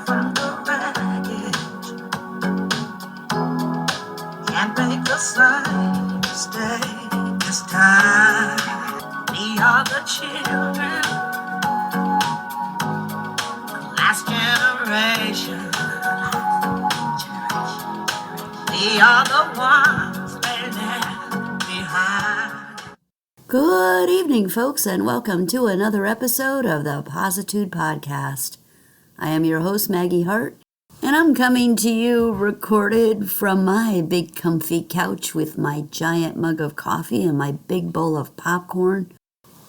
from the wreckage. Can't make the same mistake this time. We are the children, last generation. We are the ones they left behind. Good evening, folks, and welcome to another episode of the Positude podcast. I am your host, Maggie Hart, and I'm coming to you recorded from my big comfy couch with my giant mug of coffee and my big bowl of popcorn,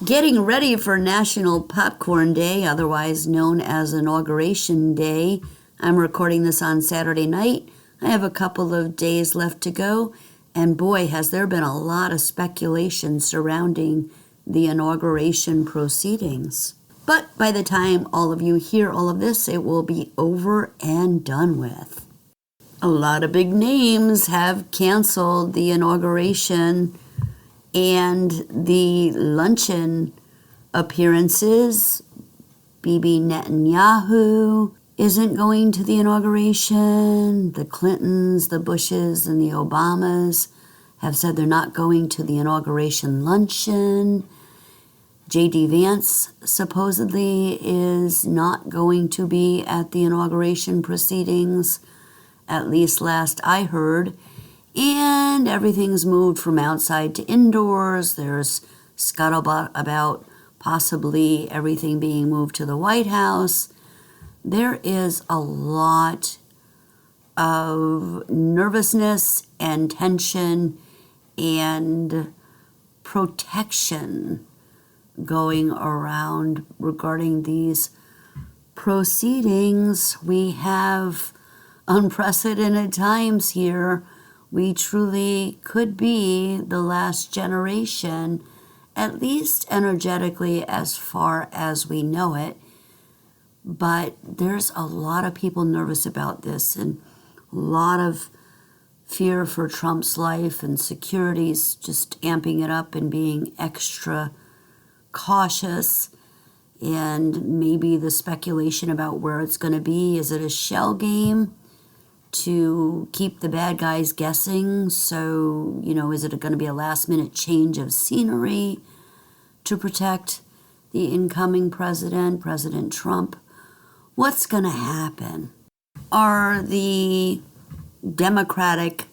getting ready for National Popcorn Day, otherwise known as Inauguration Day. I'm recording this on Saturday night. I have a couple of days left to go, and boy, has there been a lot of speculation surrounding the inauguration proceedings. But by the time all of you hear all of this, it will be over and done with. A lot of big names have canceled the inauguration and the luncheon appearances. Bibi Netanyahu isn't going to the inauguration. The Clintons, the Bushes, and the Obamas have said they're not going to the inauguration luncheon. J.D. Vance supposedly is not going to be at the inauguration proceedings, at least last I heard. And everything's moved from outside to indoors. There's scuttlebutt about possibly everything being moved to the White House. There is a lot of nervousness and tension and protection going around regarding these proceedings. We have unprecedented times here. We truly could be the last generation, at least energetically as far as we know it. But there's a lot of people nervous about this and a lot of fear for Trump's life, and security's just amping it up and being extra cautious. And maybe the speculation about where it's going to be. Is it a shell game to keep the bad guys guessing? So, is it going to be a last-minute change of scenery to protect the incoming president, President Trump? What's going to happen? Are the Democratic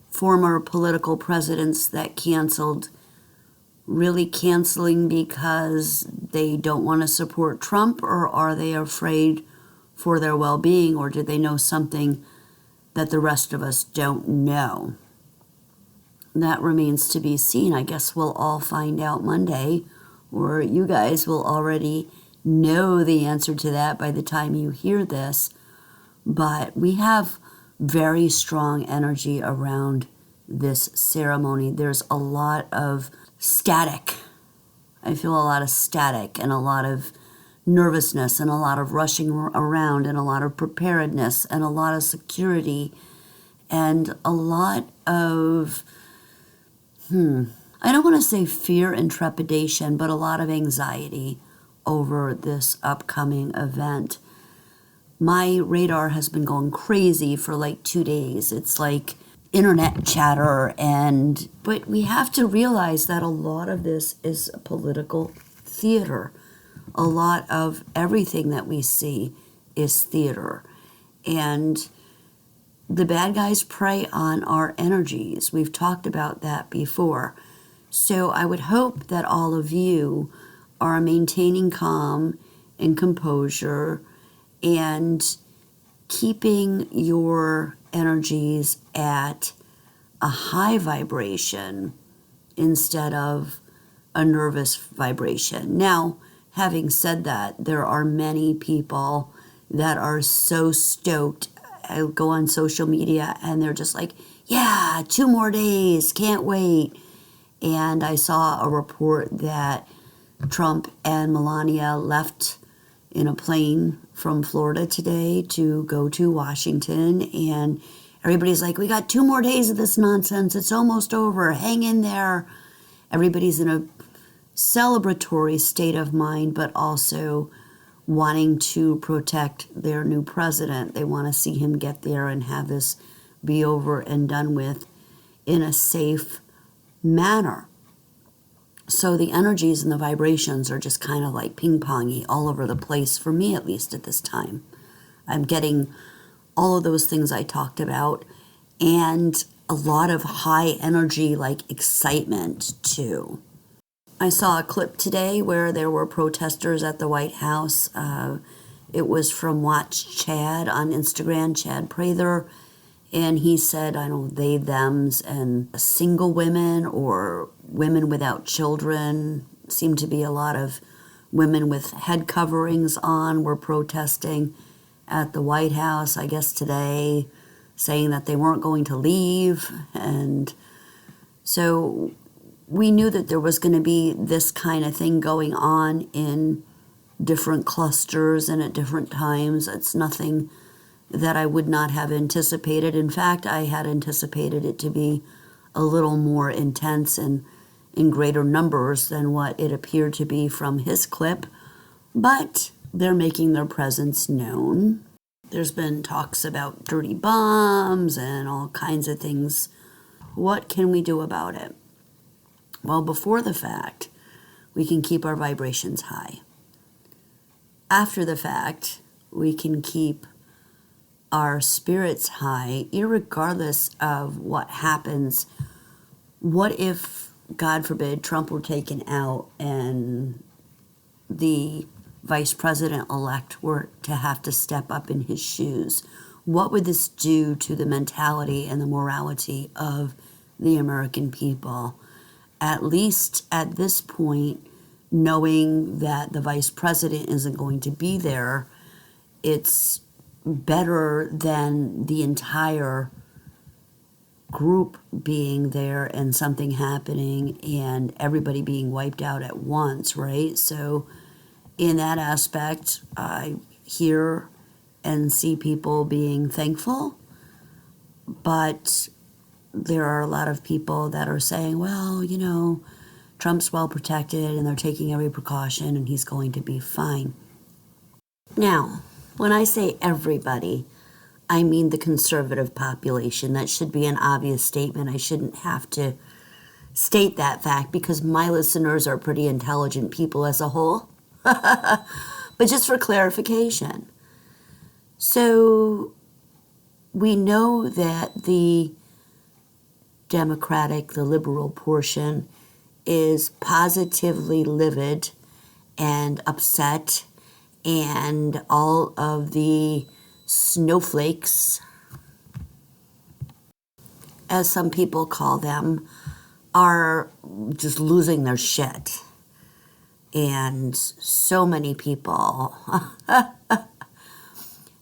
former political presidents that canceled really canceling because they don't want to support Trump, or are they afraid for their well-being, or do they know something that the rest of us don't know? That remains to be seen. I guess we'll all find out Monday, or you guys will already know the answer to that by the time you hear this. But we have very strong energy around this ceremony. There's a lot of static. I feel a lot of static and a lot of nervousness and a lot of rushing around and a lot of preparedness and a lot of security and a lot of, I don't want to say fear and trepidation, but a lot of anxiety over this upcoming event. My radar has been going crazy for like 2 days. It's like internet chatter, but we have to realize that a lot of this is political theater. A lot of everything that we see is theater. And the bad guys prey on our energies. We've talked about that before. So I would hope that all of you are maintaining calm and composure and keeping your energies at a high vibration instead of a nervous vibration. Now, having said that, there are many people that are so stoked. I go on social media and they're just like, yeah, 2 more days, can't wait. And I saw a report that Trump and Melania left in a plane from Florida today to go to Washington, and everybody's like, we got 2 more days of this nonsense, it's almost over, hang in there. Everybody's in a celebratory state of mind, but also wanting to protect their new president. They want to see him get there and have this be over and done with in a safe manner. So the energies and the vibrations are just kind of like ping-pongy all over the place, for me at least at this time. I'm getting all of those things I talked about, and a lot of high energy, like excitement too. I saw a clip today where there were protesters at the White House. It was from Watch Chad on Instagram, Chad Prather, and he said, I don't know, they, thems, and single women or women without children. Seemed to be a lot of women with head coverings on were protesting at the White House, I guess today, saying that they weren't going to leave. And so we knew that there was going to be this kind of thing going on in different clusters and at different times. It's nothing that I would not have anticipated. In fact, I had anticipated it to be a little more intense and in greater numbers than what it appeared to be from his clip. But they're making their presence known. There's been talks about dirty bombs and all kinds of things. What can we do about it? Well, before the fact, we can keep our vibrations high. After the fact, we can keep our spirits high, irregardless of what happens. What if, God forbid, Trump were taken out and the vice president-elect were to have to step up in his shoes? What would this do to the mentality and the morality of the American people? At least at this point, knowing that the vice president isn't going to be there, it's better than the entire group being there and something happening and everybody being wiped out at once, right? So in that aspect, I hear and see people being thankful, but there are a lot of people that are saying, well, you know, Trump's well protected and they're taking every precaution and he's going to be fine. Now, when I say everybody, I mean the conservative population. That should be an obvious statement. I shouldn't have to state that fact because my listeners are pretty intelligent people as a whole. But just for clarification. So we know that the Democratic, the liberal portion, is positively livid and upset, and all of the snowflakes, as some people call them, are just losing their shit. And so many people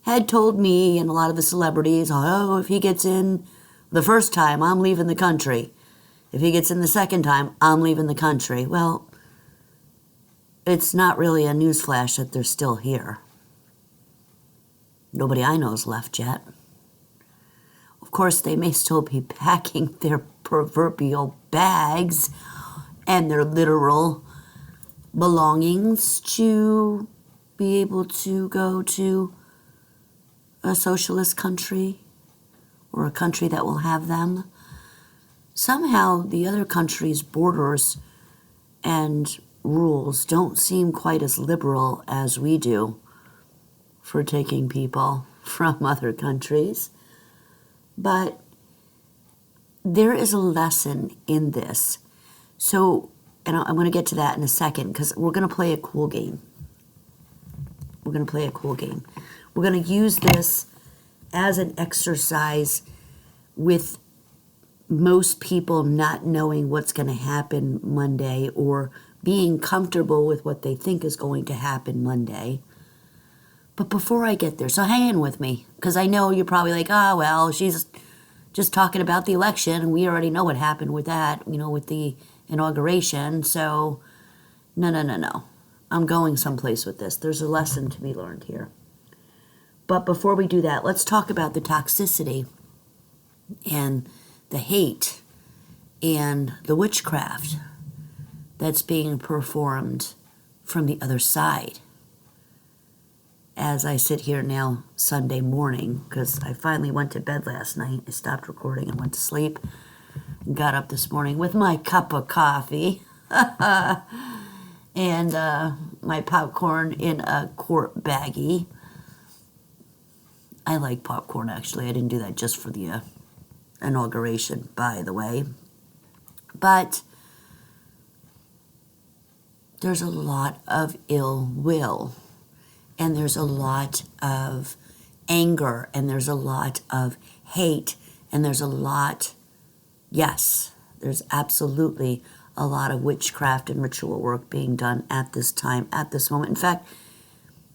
had told me, and a lot of the celebrities, oh, if he gets in the first time, I'm leaving the country. If he gets in the second time, I'm leaving the country. Well, it's not really a newsflash that they're still here. Nobody I know has left yet. Of course, they may still be packing their proverbial bags and their literal belongings to be able to go to a socialist country or a country that will have them. Somehow the other countries' borders and rules don't seem quite as liberal as we do for taking people from other countries. But there is a lesson in this. So, and I'm going to get to that in a second because we're going to play a cool game. We're going to use this as an exercise with most people not knowing what's going to happen Monday or being comfortable with what they think is going to happen Monday. But before I get there, so hang in with me, because I know you're probably like, oh, well, she's just talking about the election, and we already know what happened with that, with the inauguration. So, no. I'm going someplace with this. There's a lesson to be learned here. But before we do that, let's talk about the toxicity and the hate and the witchcraft that's being performed from the other side. as I sit here now Sunday morning, because I finally went to bed last night. I stopped recording and went to sleep. Got up this morning with my cup of coffee and my popcorn in a quart baggie. I like popcorn, actually. I didn't do that just for the inauguration, by the way. But there's a lot of ill will, and there's a lot of anger, and there's a lot of hate, and there's a lot, yes, there's absolutely a lot of witchcraft and ritual work being done at this time, at this moment. In fact,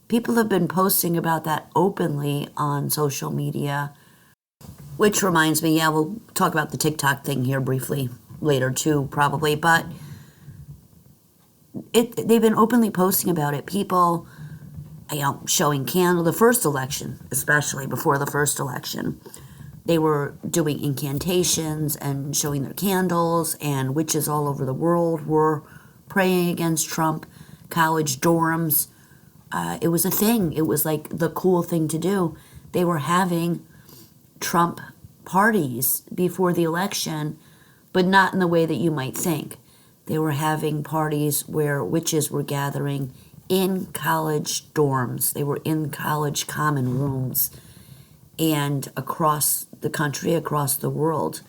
people have been posting about that openly on social media, which reminds me, yeah, we'll talk about the TikTok thing here briefly later too, probably, but they've been openly posting about it. People, showing the first election, especially before the first election, they were doing incantations and showing their candles, and witches all over the world were praying against Trump. College dorms, it was a thing. It was like the cool thing to do. They were having Trump parties before the election, but not in the way that you might think. They were having parties where witches were gathering in college dorms. They were in college common rooms. And across the country, across the world,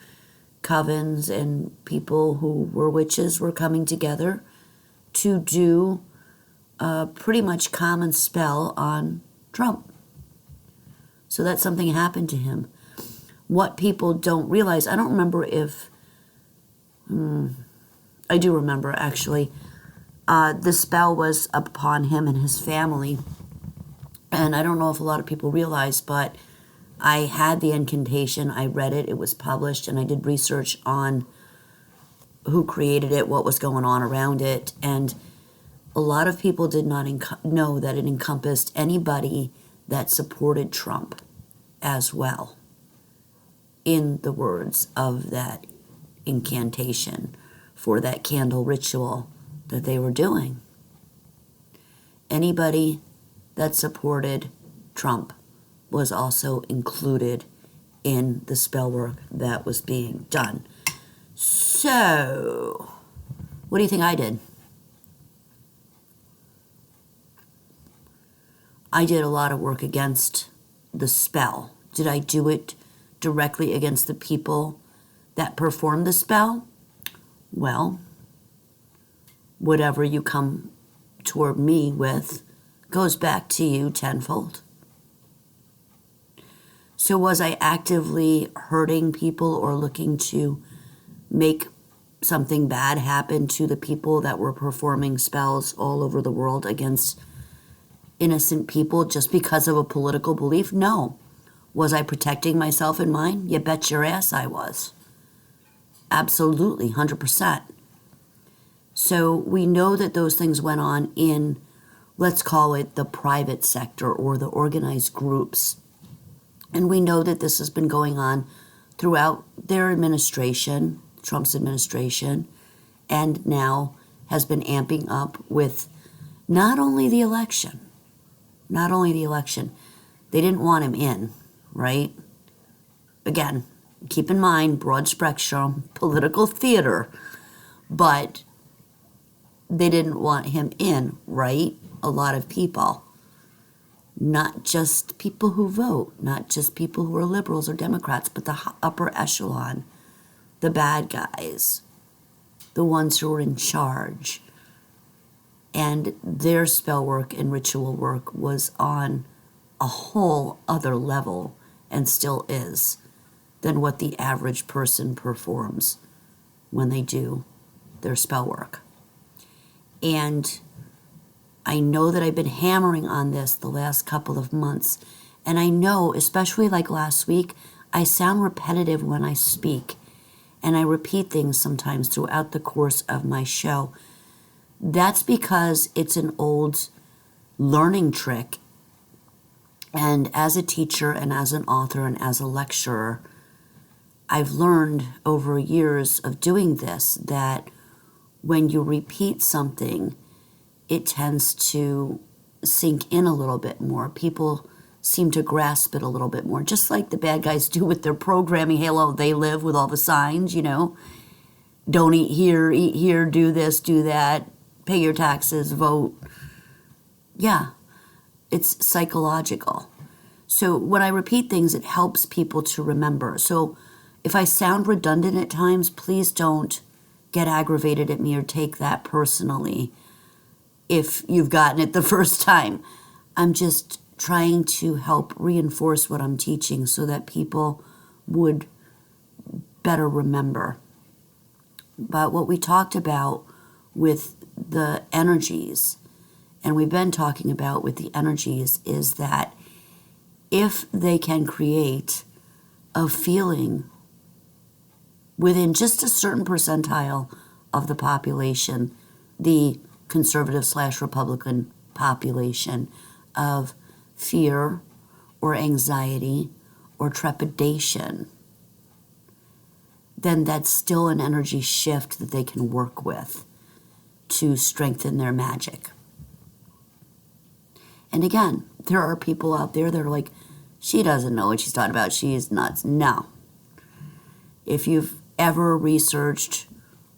covens and people who were witches were coming together to do a pretty much common spell on Trump. So that something happened to him. What people don't realize, I don't remember if, I do remember actually, the spell was upon him and his family. And I don't know if a lot of people realize, but I had the incantation, I read it, it was published, and I did research on who created it, what was going on around it, and a lot of people did not know that it encompassed anybody that supported Trump as well, in the words of that incantation for that candle ritual that they were doing. Anybody that supported Trump was also included in the spell work that was being done. So, what do you think I did? I did a lot of work against the spell. Did I do it directly against the people that performed the spell? Well, whatever you come toward me with goes back to you tenfold. So was I actively hurting people or looking to make something bad happen to the people that were performing spells all over the world against innocent people just because of a political belief? No. Was I protecting myself and mine? You bet your ass I was. Absolutely, 100%. So we know that those things went on in, let's call it the private sector or the organized groups. And we know that this has been going on throughout their administration, Trump's administration, and now has been amping up with not only the election, they didn't want him in, right? Again, keep in mind, broad spectrum, political theater, but they didn't want him in, right? A lot of people. Not just people who vote, not just people who are liberals or Democrats, but the upper echelon, the bad guys, the ones who are in charge. And their spell work and ritual work was on a whole other level, and still is, than what the average person performs when they do their spell work. And I know that I've been hammering on this the last couple of months, and I know, especially like last week, I sound repetitive when I speak, and I repeat things sometimes throughout the course of my show. That's because it's an old learning trick, and as a teacher and as an author and as a lecturer, I've learned over years of doing this that when you repeat something, it tends to sink in a little bit more. People seem to grasp it a little bit more, just like the bad guys do with their programming. Hello, they live with all the signs, don't eat here, do this, do that, pay your taxes, vote. Yeah, it's psychological. So when I repeat things, it helps people to remember. So if I sound redundant at times, please don't get aggravated at me or take that personally if you've gotten it the first time. I'm just trying to help reinforce what I'm teaching so that people would better remember. But what we talked about with the energies, and we've been talking about with the energies, is that if they can create a feeling within just a certain percentile of the population, the conservative/Republican population, of fear or anxiety or trepidation, then that's still an energy shift that they can work with to strengthen their magic. And again, there are people out there that are like, she doesn't know what she's talking about, she is nuts. No. If you've ever researched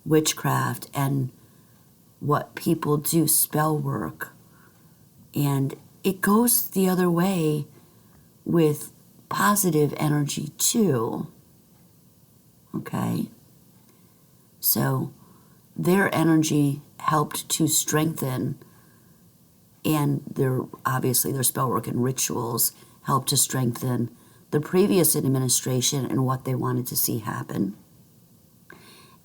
witchcraft and what people do, spell work, and it goes the other way with positive energy too. Okay? So their energy helped to strengthen, and their spell work and rituals helped to strengthen the previous administration and what they wanted to see happen.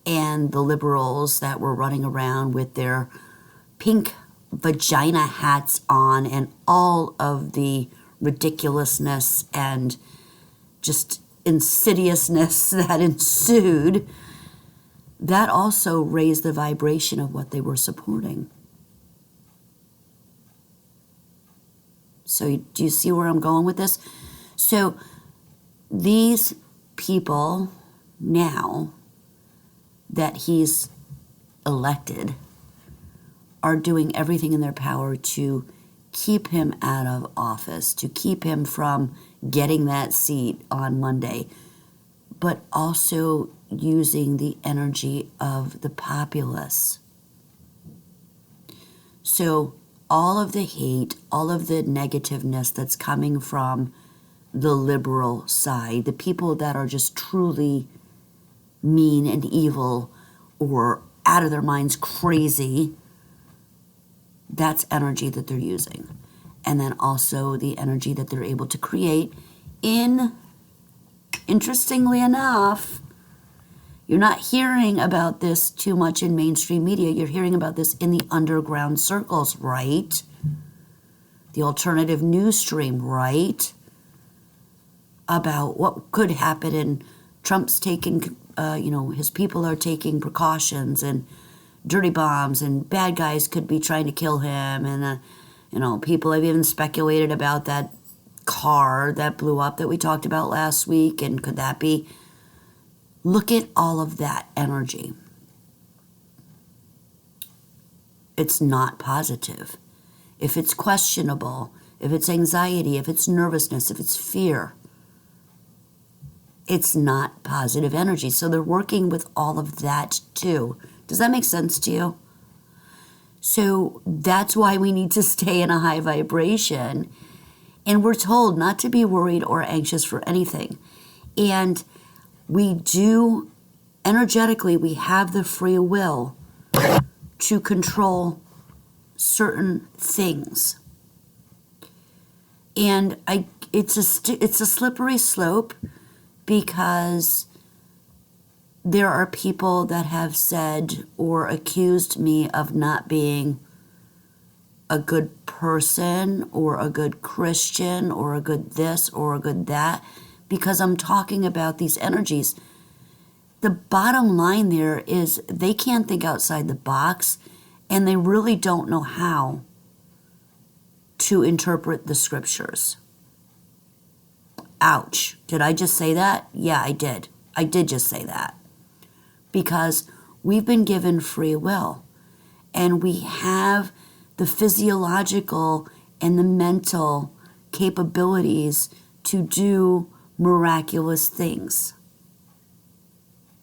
And the liberals that were running around with their pink vagina hats on and all of the ridiculousness and just insidiousness that ensued, that also raised the vibration of what they were supporting. So do you see where I'm going with this? So these people now that he's elected are doing everything in their power to keep him out of office, to keep him from getting that seat on Monday, but also using the energy of the populace. So all of the hate, all of the negativeness that's coming from the liberal side, the people that are just truly mean and evil or out of their minds crazy, that's energy that they're using. And then also the energy that they're able to create interestingly enough, you're not hearing about this too much in mainstream media. You're hearing about this in the underground circles, right? The alternative news stream, right? About what could happen, and Trump's taking, his people are taking precautions, and dirty bombs and bad guys could be trying to kill him. And, people have even speculated about that car that blew up that we talked about last week. And could that be? Look at all of that energy. It's not positive. If it's questionable, if it's anxiety, if it's nervousness, if it's fear, it's not positive energy. So they're working with all of that too. Does that make sense to you? So that's why we need to stay in a high vibration. And we're told not to be worried or anxious for anything. And we do, energetically, we have the free will to control certain things. And it's a slippery slope, because there are people that have said or accused me of not being a good person or a good Christian or a good this or a good that, because I'm talking about these energies. The bottom line there is they can't think outside the box, and they really don't know how to interpret the scriptures. Ouch. Did I just say that? Yeah, I did. I did just say that. Because we've been given free will, and we have the physiological and the mental capabilities to do miraculous things,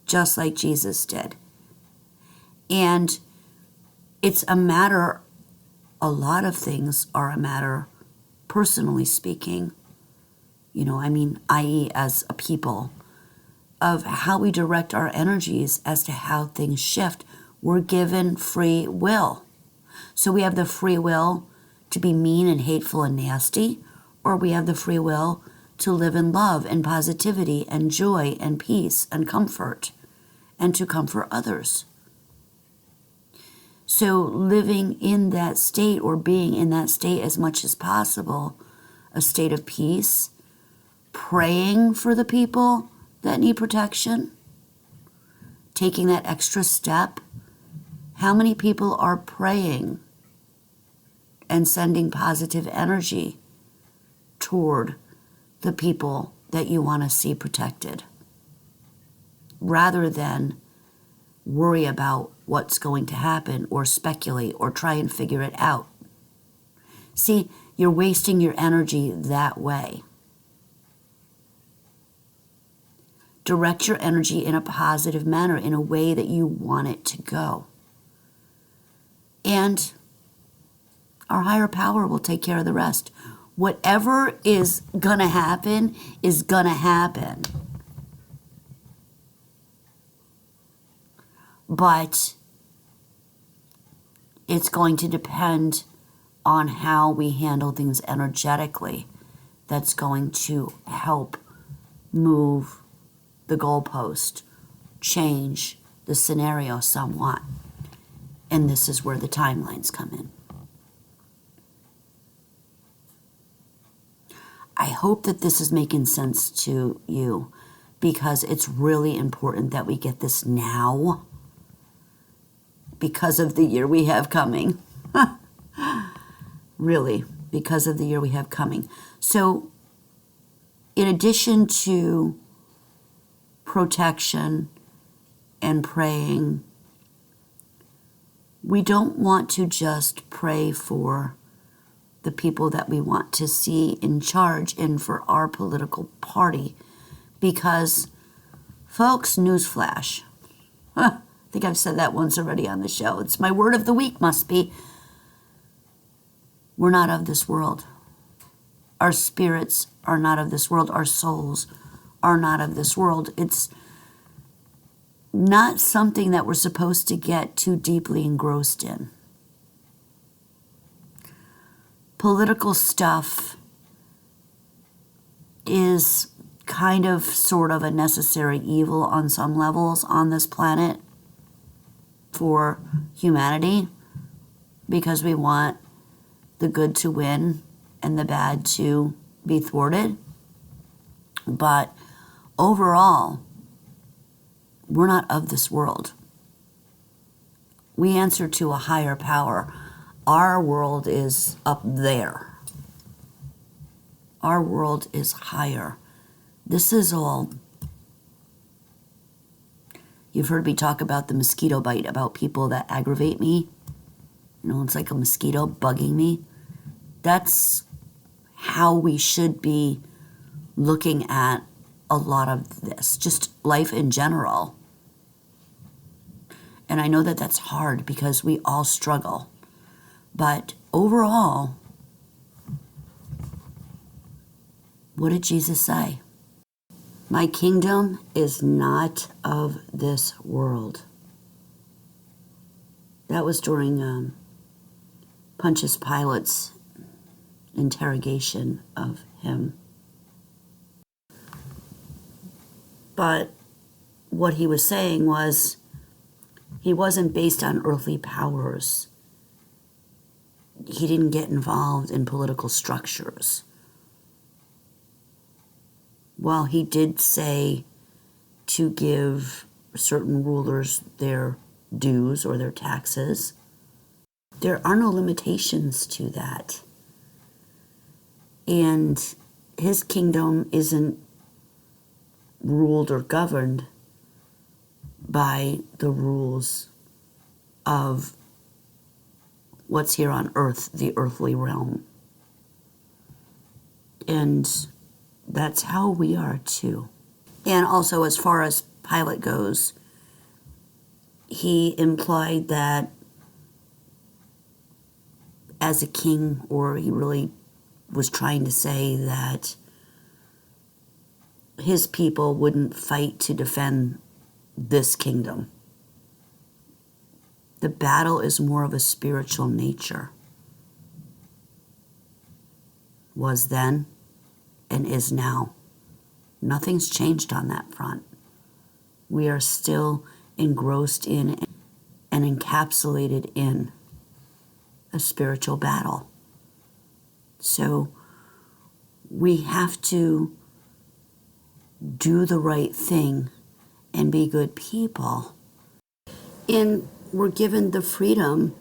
just like Jesus did. And it's a matter, a lot of things are a matter, personally speaking, i.e. as a people, of how we direct our energies as to how things shift. We're given free will. So we have the free will to be mean and hateful and nasty, or we have the free will to live in love and positivity and joy and peace and comfort, and to comfort others. So living in that state, or being in that state as much as possible, a state of peace, praying for the people that need protection, taking that extra step. How many people are praying and sending positive energy toward the people that you want to see protected, rather than worry about what's going to happen or speculate or try and figure it out? See, you're wasting your energy that way. Direct your energy in a positive manner, in a way that you want it to go. And our higher power will take care of the rest. Whatever is going to happen is going to happen. But it's going to depend on how we handle things energetically. That's going to help move the goalpost, change the scenario somewhat. And this is where the timelines come in. I hope that this is making sense to you, because it's really important that we get this now, because of the year we have coming. Really, because of the year we have coming. So, in addition to protection and praying, we don't want to just pray for the people that we want to see in charge and for our political party, because, folks, newsflash, I think I've said that once already on the show. It's my word of the week, must be. We're not of this world. Our spirits are not of this world. Our souls are not of this world. It's not something that we're supposed to get too deeply engrossed in. Political stuff is kind of sort of a necessary evil on some levels on this planet for humanity, because we want the good to win and the bad to be thwarted. But overall, we're not of this world. We answer to a higher power. Our world is up there. Our world is higher. This is all. You've heard me talk about the mosquito bite, about people that aggravate me. It's like a mosquito bugging me. That's how we should be looking at a lot of this, just life in general. And I know that that's hard, because we all struggle. But overall, what did Jesus say? My kingdom is not of this world. That was during Pontius Pilate's interrogation of him. But what he was saying was, he wasn't based on earthly powers. He didn't get involved in political structures. While he did say to give certain rulers their dues or their taxes, there are no limitations to that. And his kingdom isn't ruled or governed by the rules of what's here on earth, the earthly realm. And that's how we are too. And also, as far as Pilate goes, he implied that as a king, or he really was trying to say that his people wouldn't fight to defend this kingdom. The battle is more of a spiritual nature. Was then and is now. Nothing's changed on that front. We are still engrossed in and encapsulated in a spiritual battle. So we have to do the right thing and be good people. And we're given the freedom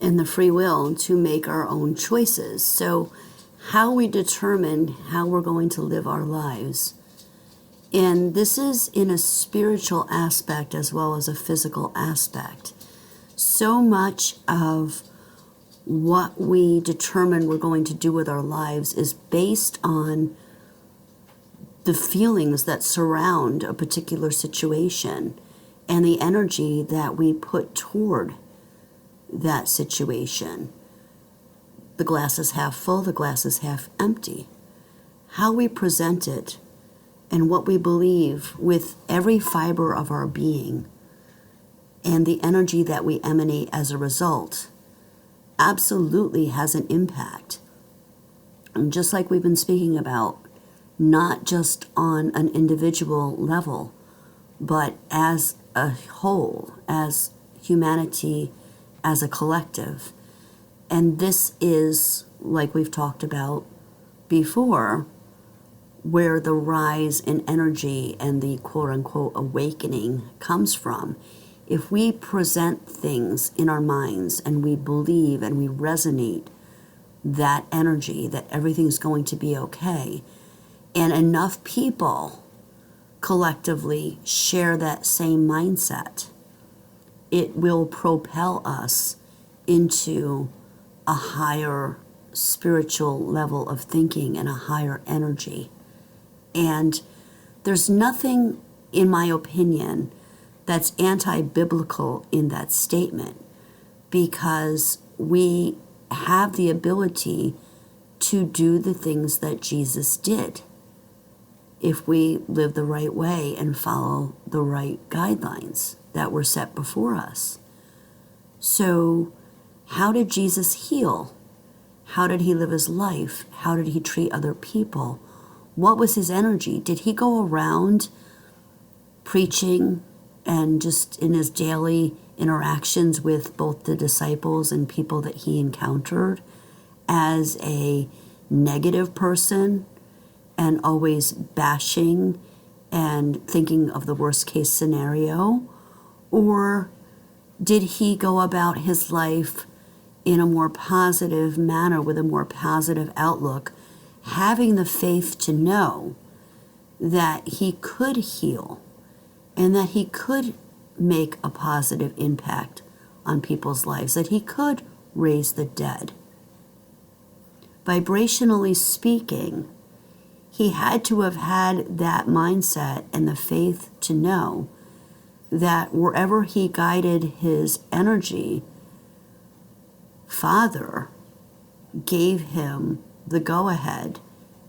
and the free will to make our own choices. So how we determine how we're going to live our lives. And this is in a spiritual aspect as well as a physical aspect. So much of what we determine we're going to do with our lives is based on the feelings that surround a particular situation and the energy that we put toward that situation. The glass is half full, the glass is half empty. How we present it and what we believe with every fiber of our being and the energy that we emanate as a result absolutely has an impact. And just like we've been speaking about, not just on an individual level, but as a whole, as humanity, as a collective. And this is, like we've talked about before, where the rise in energy and the quote-unquote awakening comes from. If we present things in our minds and we believe and we resonate that energy, that everything's going to be okay, and enough people collectively share that same mindset, it will propel us into a higher spiritual level of thinking and a higher energy. And there's nothing, in my opinion, that's anti-biblical in that statement, because we have the ability to do the things that Jesus did if we live the right way and follow the right guidelines that were set before us. So how did Jesus heal? How did he live his life? How did he treat other people? What was his energy? Did he go around preaching and just in his daily interactions with both the disciples and people that he encountered as a negative person and always bashing and thinking of the worst case scenario? Or did he go about his life in a more positive manner with a more positive outlook, having the faith to know that he could heal and that he could make a positive impact on people's lives, that he could raise the dead? Vibrationally speaking, he had to have had that mindset and the faith to know that wherever he guided his energy, Father gave him the go-ahead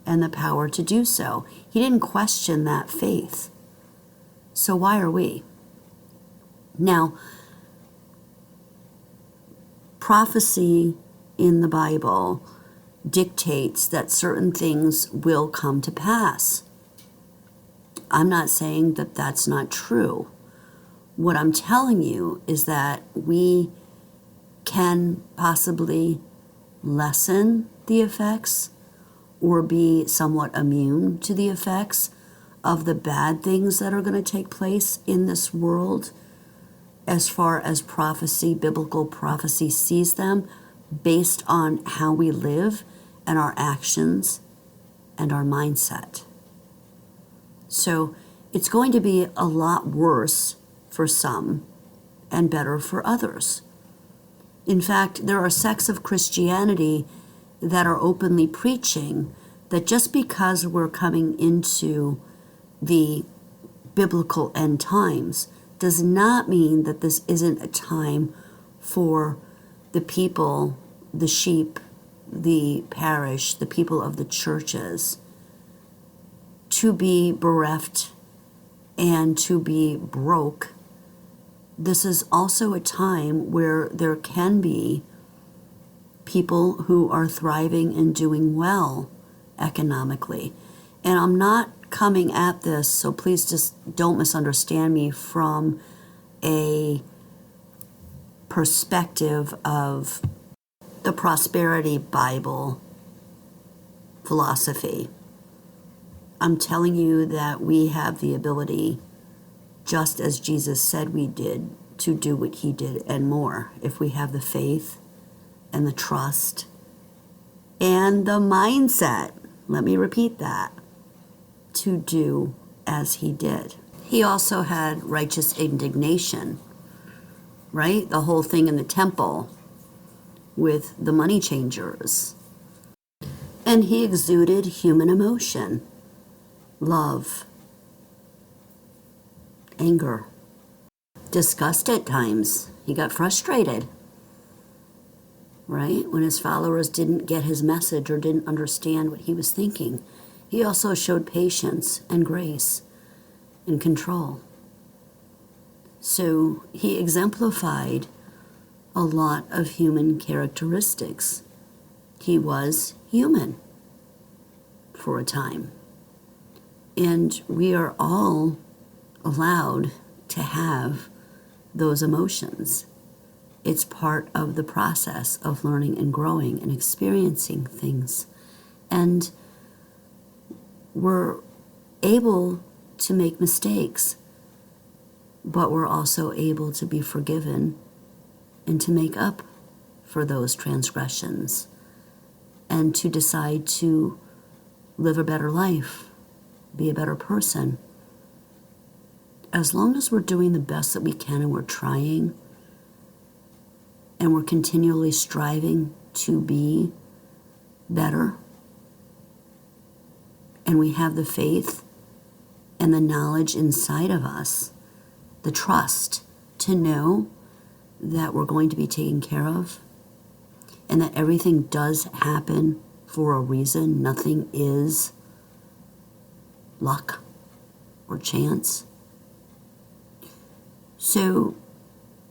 and the power to do so. He didn't question that faith. So why are we? Now, prophecy in the Bible dictates that certain things will come to pass. I'm not saying that that's not true. What I'm telling you is that we can possibly lessen the effects or be somewhat immune to the effects of the bad things that are going to take place in this world as far as prophecy, biblical prophecy sees them, based on how we live and our actions and our mindset. So it's going to be a lot worse for some and better for others. In fact, there are sects of Christianity that are openly preaching that just because we're coming into the biblical end times does not mean that this isn't a time for the people, the sheep, the parish, the people of the churches to be bereft and to be broke. This is also a time where there can be people who are thriving and doing well economically. And I'm not coming at this, so please just don't misunderstand me, from a perspective of the prosperity Bible philosophy. I'm telling you that we have the ability, just as Jesus said we did, to do what he did and more if we have the faith and the trust and the mindset, let me repeat that, to do as he did. He also had righteous indignation, right? The whole thing in the temple with the money changers. And he exuded human emotion, love, anger, disgust at times. He got frustrated, right? When his followers didn't get his message or didn't understand what he was thinking. He also showed patience and grace and control. So he exemplified a lot of human characteristics. He was human for a time. And we are all allowed to have those emotions. It's part of the process of learning and growing and experiencing things. And we're able to make mistakes, but we're also able to be forgiven and to make up for those transgressions and to decide to live a better life, be a better person. As long as we're doing the best that we can and we're trying and we're continually striving to be better, and we have the faith and the knowledge inside of us, the trust to know that we're going to be taken care of and that everything does happen for a reason. Nothing is luck or chance. So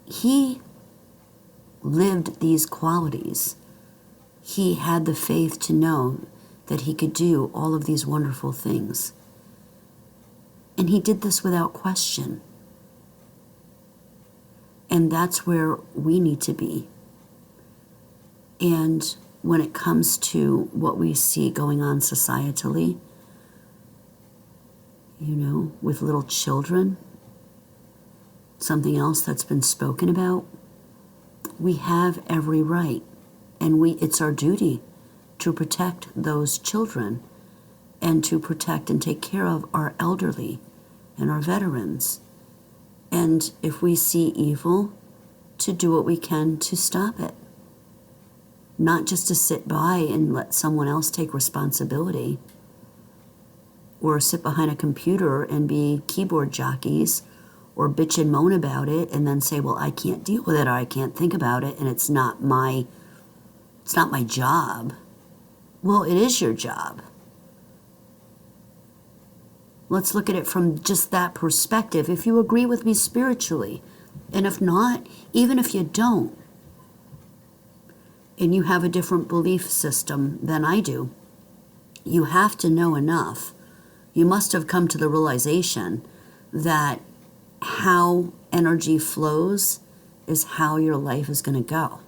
he lived these qualities. He had the faith to know that he could do all of these wonderful things. And he did this without question. And that's where we need to be. And when it comes to what we see going on societally, with little children, something else that's been spoken about, we have every right, and it's our duty to protect those children and to protect and take care of our elderly and our veterans. And if we see evil, to do what we can to stop it. Not just to sit by and let someone else take responsibility, or sit behind a computer and be keyboard jockeys, or bitch and moan about it and then say, well, I can't deal with it, or I can't think about it, and it's not my job. Well, it is your job. Let's look at it from just that perspective. If you agree with me spiritually, and if not, even if you don't, and you have a different belief system than I do, you have to know enough. You must have come to the realization that how energy flows is how your life is going to go.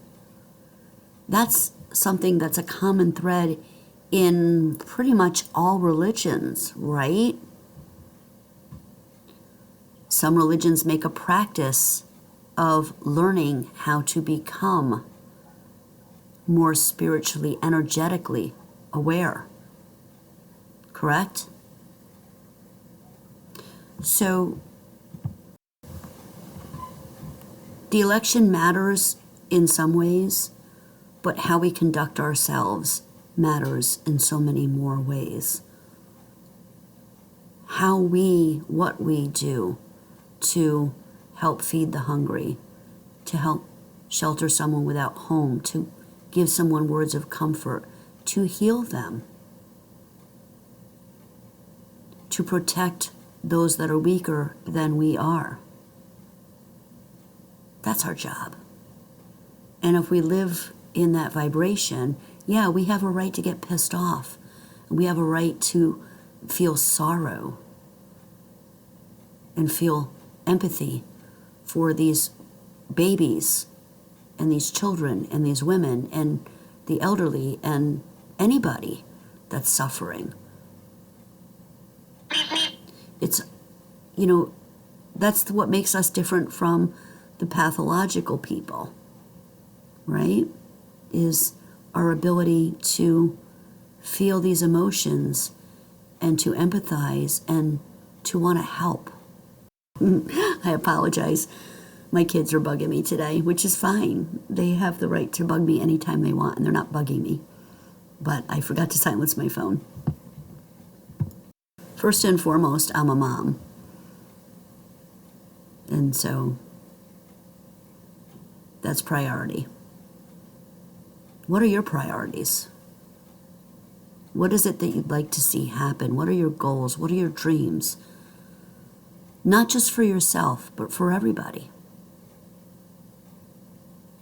That's something that's a common thread in pretty much all religions, right? Some religions make a practice of learning how to become more spiritually, energetically aware. Correct? So, the election matters in some ways, but how we conduct ourselves matters in so many more ways. What we do to help feed the hungry, to help shelter someone without home, to give someone words of comfort, to heal them, to protect those that are weaker than we are. That's our job. And if we live in that vibration, yeah, we have a right to get pissed off. We have a right to feel sorrow and feel empathy for these babies and these children and these women and the elderly and anybody that's suffering. It's, that's what makes us different from the pathological people, right? Is our ability to feel these emotions and to empathize and to want to help. I apologize. My kids are bugging me today, which is fine. They have the right to bug me anytime they want, and they're not bugging me. But I forgot to silence my phone. First and foremost, I'm a mom. And so that's priority. What are your priorities? What is it that you'd like to see happen? What are your goals? What are your dreams? Not just for yourself, but for everybody.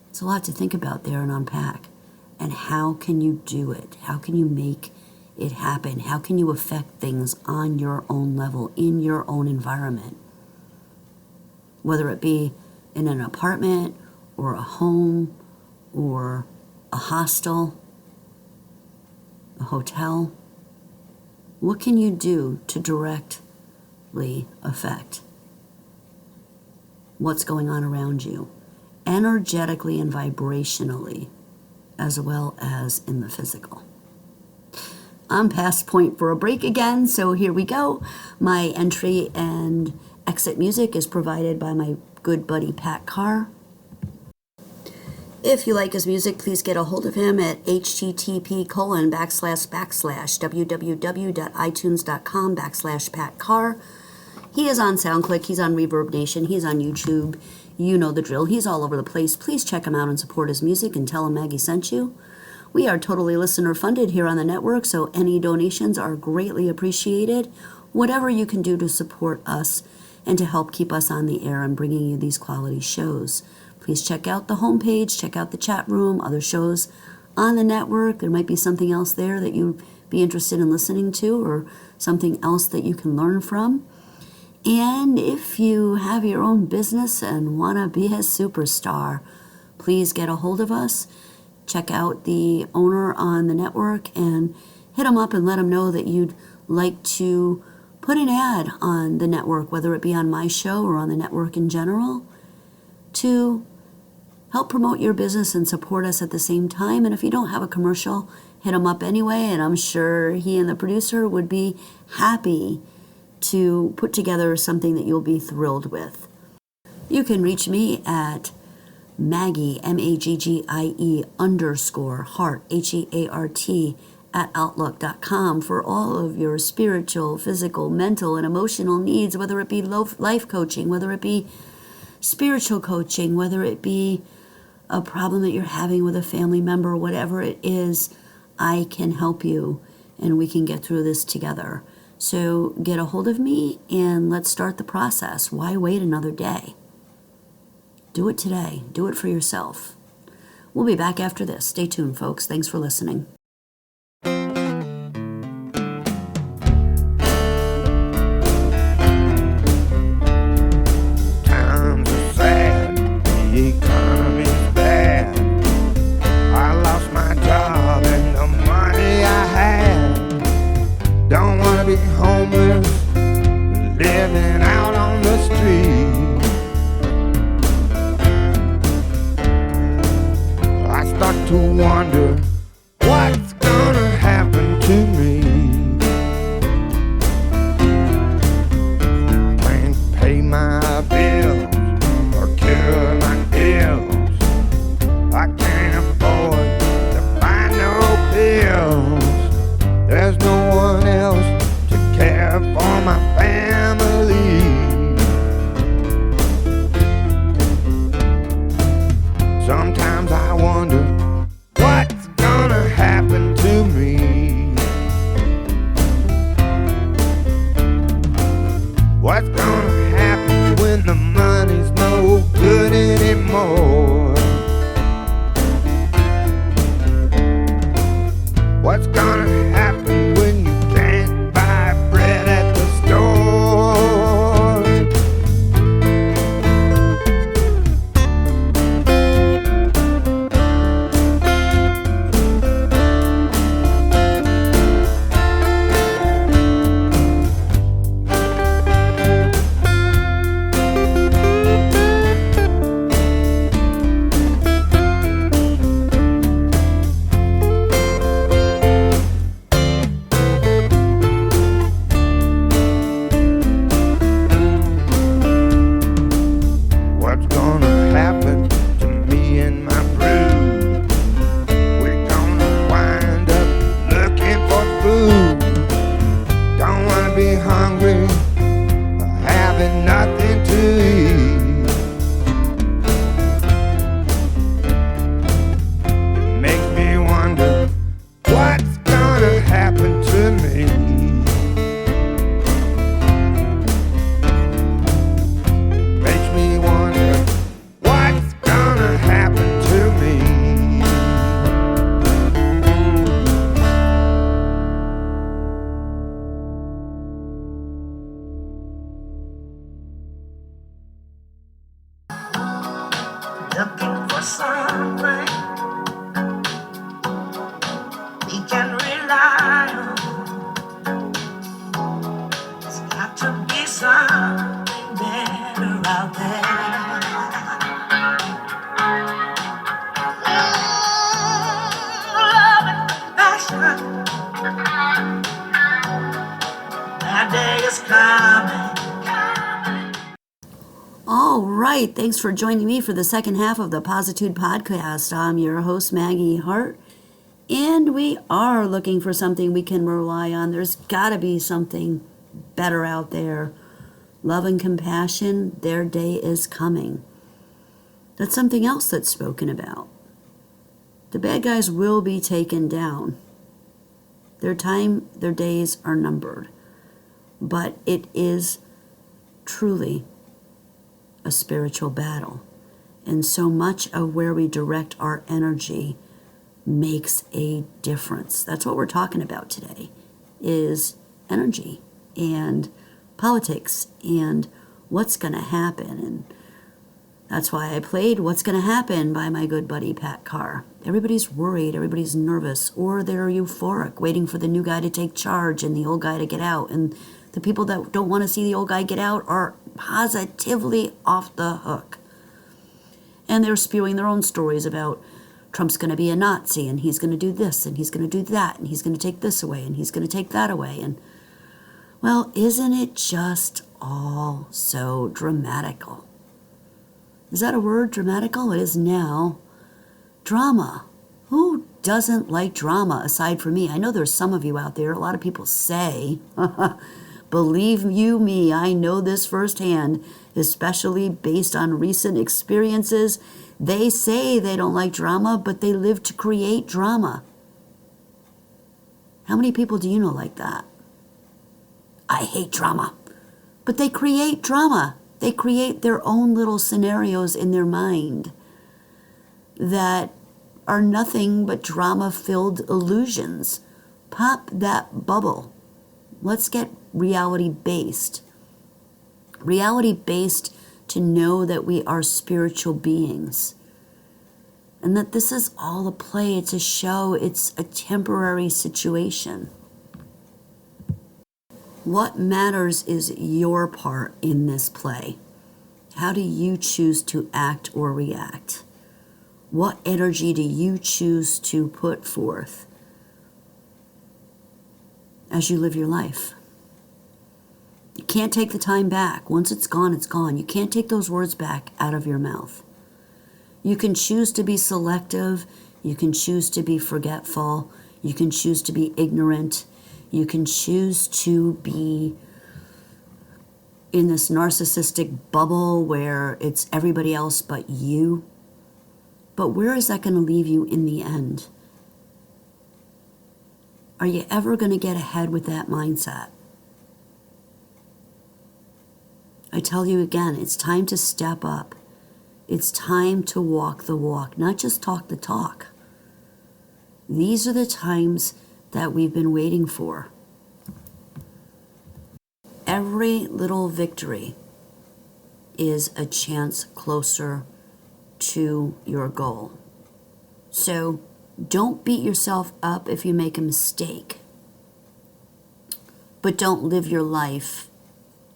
It's a lot to think about there and unpack. And how can you do it? How can you make it happen? How can you affect things on your own level, in your own environment? Whether it be in an apartment or a home or a hostel, a hotel. What can you do to directly affect what's going on around you, energetically and vibrationally, as well as in the physical? I'm past point for a break again, so here we go. My entry and exit music is provided by my good buddy Pat Carr. If you like his music, please get a hold of him at http://www.itunes.com/Pat Carr. He is on SoundClick, he's on Reverb Nation, he's on YouTube. You know the drill. He's all over the place. Please check him out and support his music and tell him Maggie sent you. We are totally listener funded here on the network, so any donations are greatly appreciated. Whatever you can do to support us and to help keep us on the air and bringing you these quality shows. Please check out the homepage, check out the chat room, other shows on the network. There might be something else there that you'd be interested in listening to or something else that you can learn from. And if you have your own business and want to be a superstar, please get a hold of us. Check out the owner on the network and hit him up and let him know that you'd like to put an ad on the network, whether it be on my show or on the network in general, to help promote your business and support us at the same time. And if you don't have a commercial, hit him up anyway, and I'm sure he and the producer would be happy to put together something that you'll be thrilled with. You can reach me at Maggie, MAGGIE _heart, HEART, at outlook.com for all of your spiritual, physical, mental, and emotional needs, whether it be life coaching, whether it be spiritual coaching, whether it be a problem that you're having with a family member, whatever it is, I can help you and we can get through this together. So get a hold of me and let's start the process. Why wait another day? Do it today. Do it for yourself. We'll be back after this. Stay tuned, folks. Thanks for listening. Times are sad, the economy's bad. I lost my job and the money I had. Don't wanna be homeless, living out on the street. I start to wonder, what hungry, having nothing to eat. Makes me wonder what's gonna happen to me. Makes me wonder what's gonna happen to me. Looking for something we can rely on. There's got to be something better out there. Love and compassion. That day is coming. All right, thanks for joining me for the second half of the Positude podcast. I'm your host, Maggie Hart, and we are looking for something we can rely on. There's got to be something better out there. Love and compassion, their day is coming. That's something else that's spoken about. The bad guys will be taken down. Their time, their days are numbered. But it is truly a spiritual battle. And so much of where we direct our energy makes a difference. That's what we're talking about today, is energy and politics and what's going to happen. And that's why I played What's Going to Happen by my good buddy Pat Carr. Everybody's worried, everybody's nervous, or they're euphoric, waiting for the new guy to take charge and the old guy to get out. And the people that don't want to see the old guy get out are positively off the hook. And they're spewing their own stories about Trump's going to be a Nazi, and he's going to do this, and he's going to do that, and he's going to take this away, and he's going to take that away. And, well, isn't it just all so dramatical? Is that a word, dramatical? It is now. Drama. Who doesn't like drama aside from me? I know there's some of you out there. A lot of people say, believe you me, I know this firsthand, especially based on recent experiences. They say they don't like drama, but they live to create drama. How many people do you know like that? I hate drama. But they create drama. They create their own little scenarios in their mind that are nothing but drama-filled illusions. Pop that bubble. Let's get reality-based. Reality-based to know that we are spiritual beings. And that this is all a play, it's a show, it's a temporary situation. What matters is your part in this play. How do you choose to act or react? What energy do you choose to put forth as you live your life? You can't take the time back. Once it's gone, it's gone. You can't take those words back out of your mouth. You can choose to be selective. You can choose to be forgetful. You can choose to be ignorant. You can choose to be in this narcissistic bubble where it's everybody else but you. But where is that going to leave you in the end? Are you ever going to get ahead with that mindset? I tell you again, it's time to step up. It's time to walk the walk, not just talk the talk. These are the times that we've been waiting for. Every little victory is a chance closer to your goal. So don't beat yourself up if you make a mistake, but don't live your life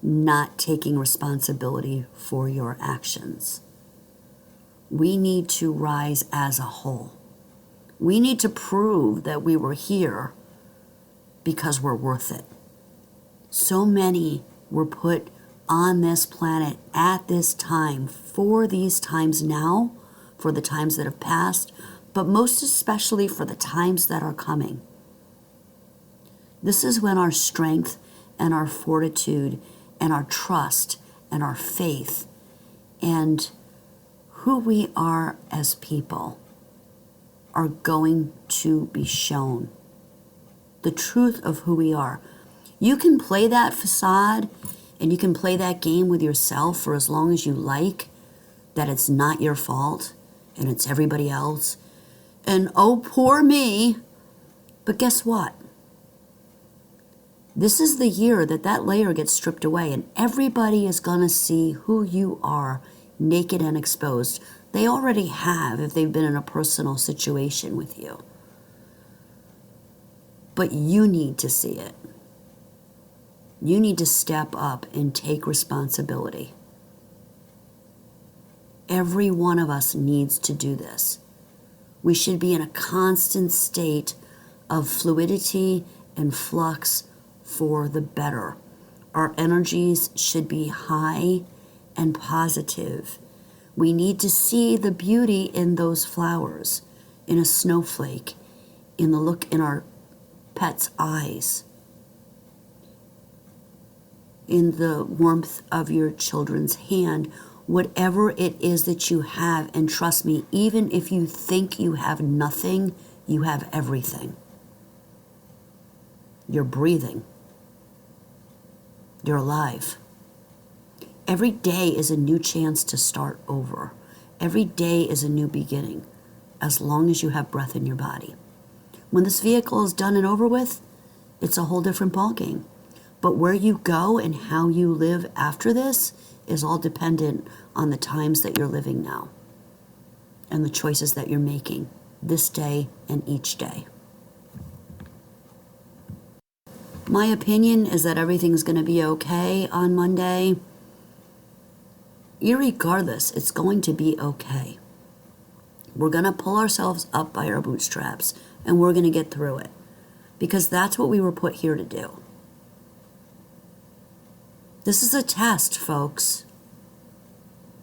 not taking responsibility for your actions. We need to rise as a whole. We need to prove that we were here because we're worth it. So many were put on this planet at this time, for these times now, for the times that have passed, but most especially for the times that are coming. This is when our strength and our fortitude and our trust and our faith and who we are as people are going to be shown. The truth of who we are. You can play that facade and you can play that game with yourself for as long as you like, that it's not your fault and it's everybody else. And oh, poor me. But guess what? This is the year that that layer gets stripped away and everybody is going to see who you are, naked and exposed. They already have if they've been in a personal situation with you. But you need to see it. You need to step up and take responsibility. Every one of us needs to do this. We should be in a constant state of fluidity and flux for the better. Our energies should be high and positive. We need to see the beauty in those flowers, in a snowflake, in the look in our pet's eyes, in the warmth of your children's hand, whatever it is that you have. And trust me, even if you think you have nothing, you have everything. You're breathing. You're alive. Every day is a new chance to start over. Every day is a new beginning, as long as you have breath in your body. When this vehicle is done and over with, it's a whole different ballgame. But where you go and how you live after this is all dependent on the times that you're living now and the choices that you're making this day and each day. My opinion is that everything's going to be okay on Monday. Irregardless, it's going to be okay. We're going to pull ourselves up by our bootstraps and we're going to get through it because that's what we were put here to do. This is a test, folks.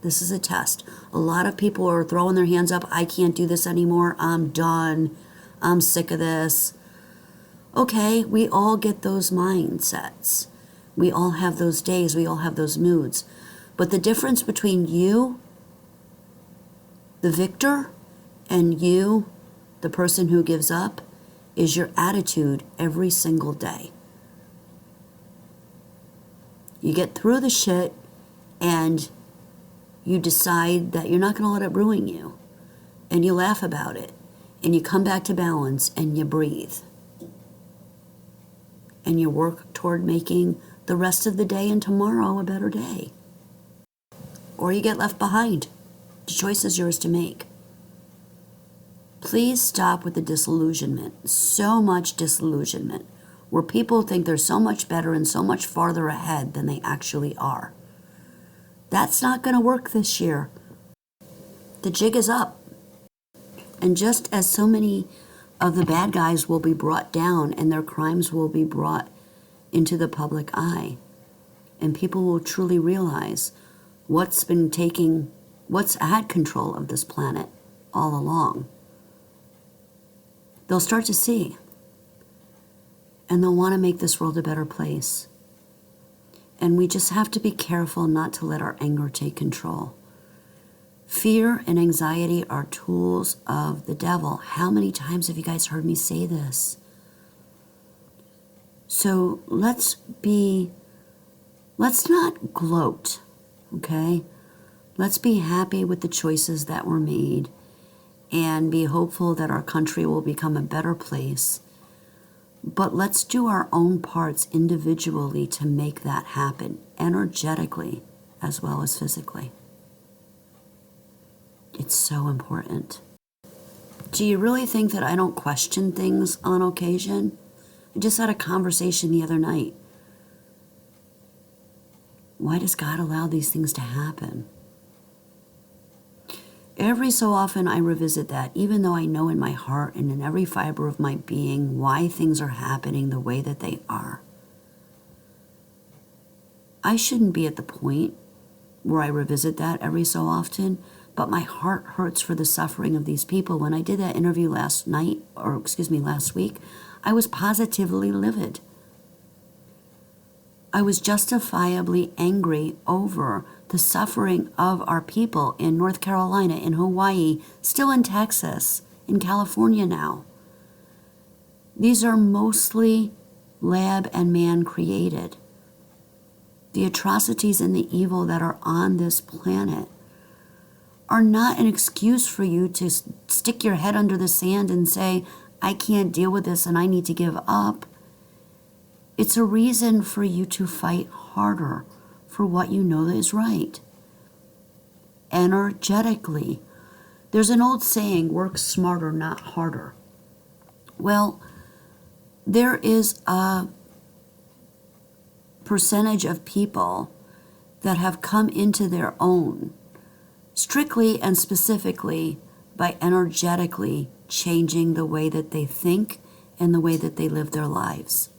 This is a test. A lot of people are throwing their hands up. I can't do this anymore. I'm done. I'm sick of this. Okay, we all get those mindsets. We all have those days. We all have those moods. But the difference between you, the victor, and you, the person who gives up, is your attitude every single day. You get through the shit and you decide that you're not going to let it ruin you. And you laugh about it. And you come back to balance and you breathe. And you work toward making the rest of the day and tomorrow a better day. Or you get left behind. The choice is yours to make. Please stop with the disillusionment. So much disillusionment. Where people think they're so much better and so much farther ahead than they actually are. That's not going to work this year. The jig is up. And just as so many of the bad guys will be brought down and their crimes will be brought into the public eye, and people will truly realize what's had control of this planet all along, they'll start to see. And they'll want to make this world a better place. And we just have to be careful not to let our anger take control. Fear and anxiety are tools of the devil. How many times have you guys heard me say this? So let's not gloat, okay? Let's be happy with the choices that were made and be hopeful that our country will become a better place. But let's do our own parts individually to make that happen, energetically as well as physically. It's so important. Do you really think that I don't question things on occasion? I just had a conversation the other night. Why does God allow these things to happen? Every so often I revisit that, even though I know in my heart and in every fiber of my being why things are happening the way that they are. I shouldn't be at the point where I revisit that every so often, but my heart hurts for the suffering of these people. When I did that interview last week, I was positively livid. I was justifiably angry over the suffering of our people in North Carolina, in Hawaii, still in Texas, in California now. These are mostly lab and man created. The atrocities and the evil that are on this planet are not an excuse for you to stick your head under the sand and say, I can't deal with this and I need to give up. It's a reason for you to fight harder for what you know that is right. Energetically. There's an old saying, work smarter, not harder. Well, there is a percentage of people that have come into their own strictly and specifically by energetically changing the way that they think and the way that they live their lives.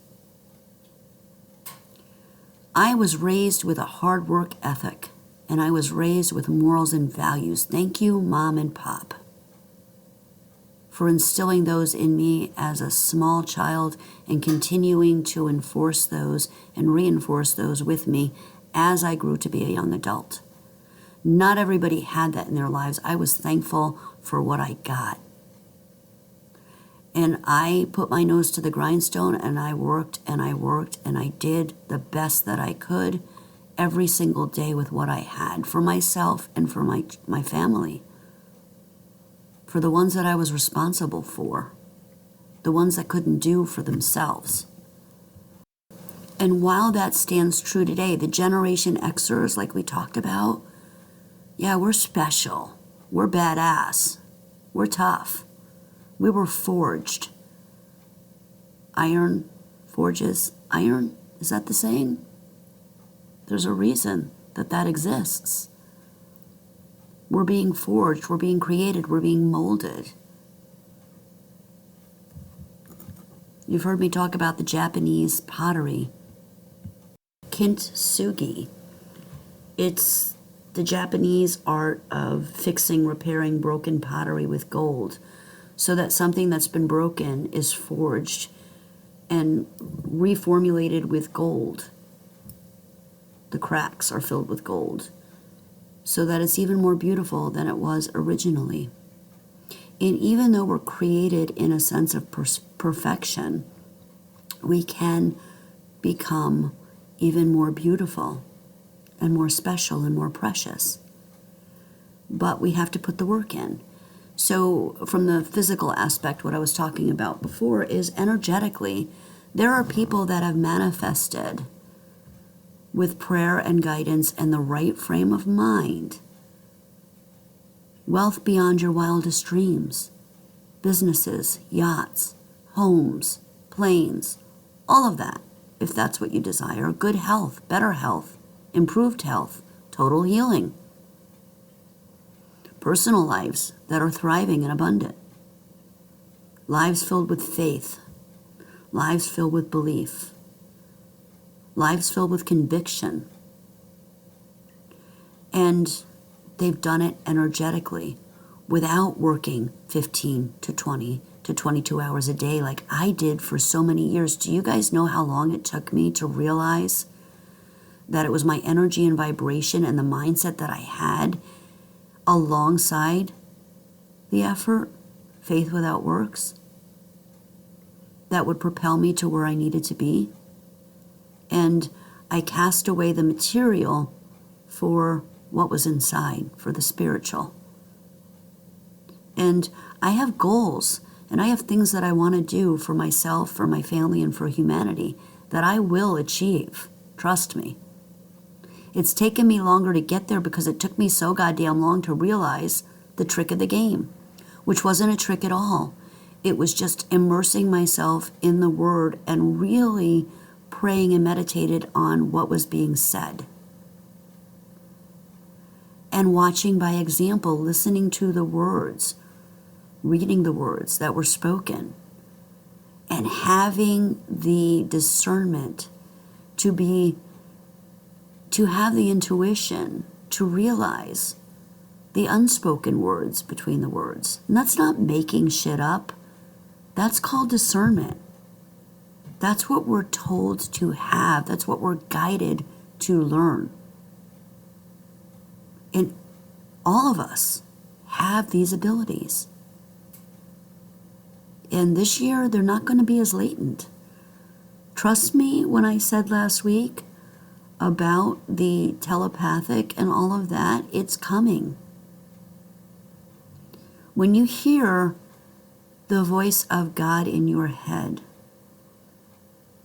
I was raised with a hard work ethic, and I was raised with morals and values. Thank you, Mom and Pop, for instilling those in me as a small child and continuing to enforce those and reinforce those with me as I grew to be a young adult. Not everybody had that in their lives. I was thankful for what I got. And I put my nose to the grindstone and I worked and I worked and I did the best that I could every single day with what I had for myself and for my family. For the ones that I was responsible for, the ones that couldn't do for themselves. And while that stands true today, the Generation Xers, like we talked about, yeah, we're special. We're badass. We're tough. We were forged. Iron forges iron. Is that the saying? There's a reason that exists. We're being forged. We're being created. We're being molded. You've heard me talk about the Japanese pottery. Kintsugi. It's the Japanese art of fixing, repairing broken pottery with gold, so that something that's been broken is forged and reformulated with gold. The cracks are filled with gold, so that it's even more beautiful than it was originally. And even though we're created in a sense of perfection, we can become even more beautiful and more special and more precious. But we have to put the work in. So from the physical aspect, what I was talking about before is energetically, there are people that have manifested with prayer and guidance and the right frame of mind. Wealth beyond your wildest dreams. Businesses, yachts, homes, planes, all of that, if that's what you desire. Good health, better health, improved health, total healing. Personal lives that are thriving and abundant. Lives filled with faith. Lives filled with belief. Lives filled with conviction. And they've done it energetically without working 15 to 20 to 22 hours a day like I did for so many years. Do you guys know how long it took me to realize that it was my energy and vibration and the mindset that I had alongside the effort, faith without works, that would propel me to where I needed to be? And I cast away the material for what was inside, for the spiritual. And I have goals, and I have things that I want to do for myself, for my family, and for humanity that I will achieve. Trust me. It's taken me longer to get there because it took me so goddamn long to realize the trick of the game, which wasn't a trick at all. It was just immersing myself in the Word and really praying and meditated on what was being said. And watching by example, listening to the words, reading the words that were spoken, and having the discernment to have the intuition to realize the unspoken words between the words. And that's not making shit up. That's called discernment. That's what we're told to have. That's what we're guided to learn. And all of us have these abilities. And this year, they're not going to be as latent. Trust me when I said last week about the telepathic and all of that, it's coming. When you hear the voice of God in your head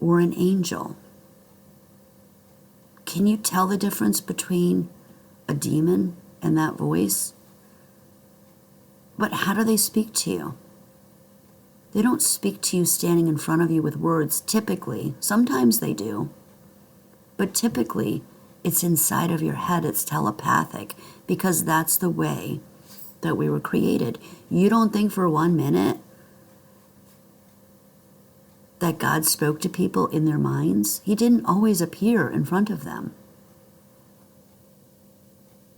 or an angel, can you tell the difference between a demon and that voice? But how do they speak to you? They don't speak to you standing in front of you with words, typically. Sometimes they do. But typically, it's inside of your head. It's telepathic, because that's the way that we were created. You don't think for 1 minute that God spoke to people in their minds? He didn't always appear in front of them.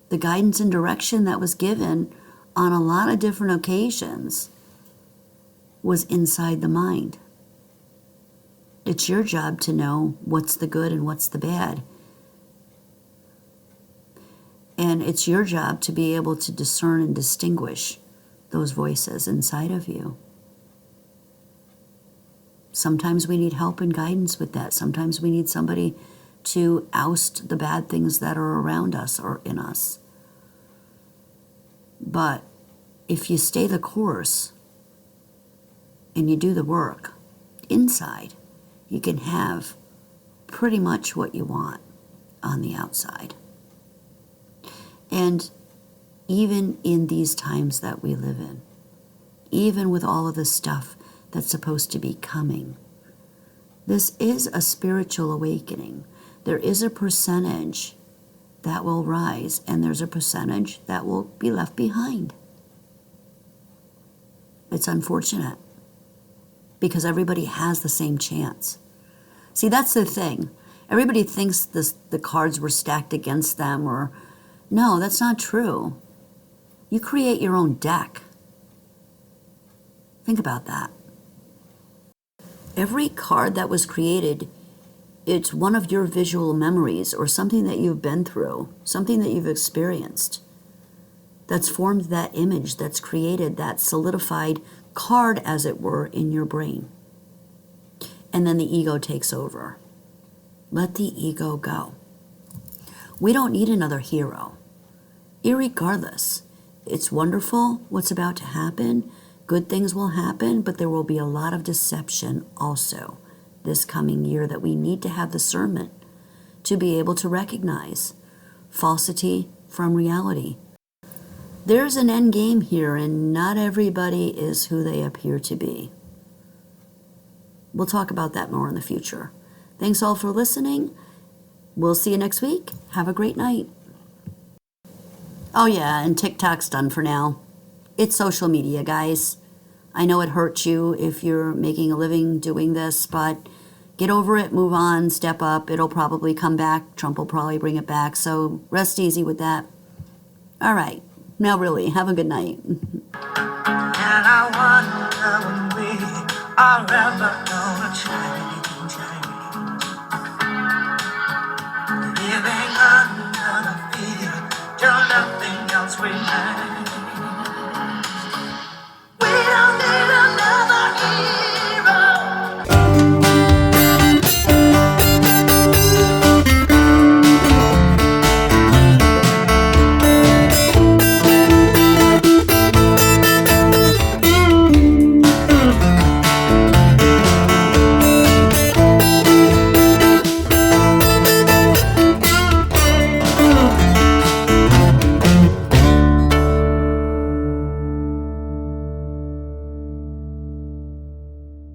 The guidance and direction that was given on a lot of different occasions was inside the mind. It's your job to know what's the good and what's the bad. And it's your job to be able to discern and distinguish those voices inside of you. Sometimes we need help and guidance with that. Sometimes we need somebody to oust the bad things that are around us or in us. But if you stay the course and you do the work inside, you can have pretty much what you want on the outside. And even in these times that we live in, even with all of the stuff that's supposed to be coming, this is a spiritual awakening. There is a percentage that will rise, and there's a percentage that will be left behind. It's unfortunate, because everybody has the same chance. See, that's the thing. Everybody thinks the cards were stacked against them, or no, that's not true. You create your own deck. Think about that. Every card that was created, it's one of your visual memories or something that you've been through, something that you've experienced, that's formed that image, that's created that solidified card, as it were, in your brain. And then the ego takes over. Let the ego go. We don't need another hero. Irregardless, it's wonderful what's about to happen. Good things will happen, but there will be a lot of deception also this coming year that we need to have discernment to be able to recognize falsity from reality. There's an end game here, and not everybody is who they appear to be. We'll talk about that more in the future. Thanks all for listening. We'll see you next week. Have a great night. Oh yeah, and TikTok's done for now. It's social media, guys. I know it hurts you if you're making a living doing this, but get over it, move on, step up. It'll probably come back. Trump will probably bring it back, so rest easy with that. All right, now really, have a good night. And I wonder when we are ever gonna change.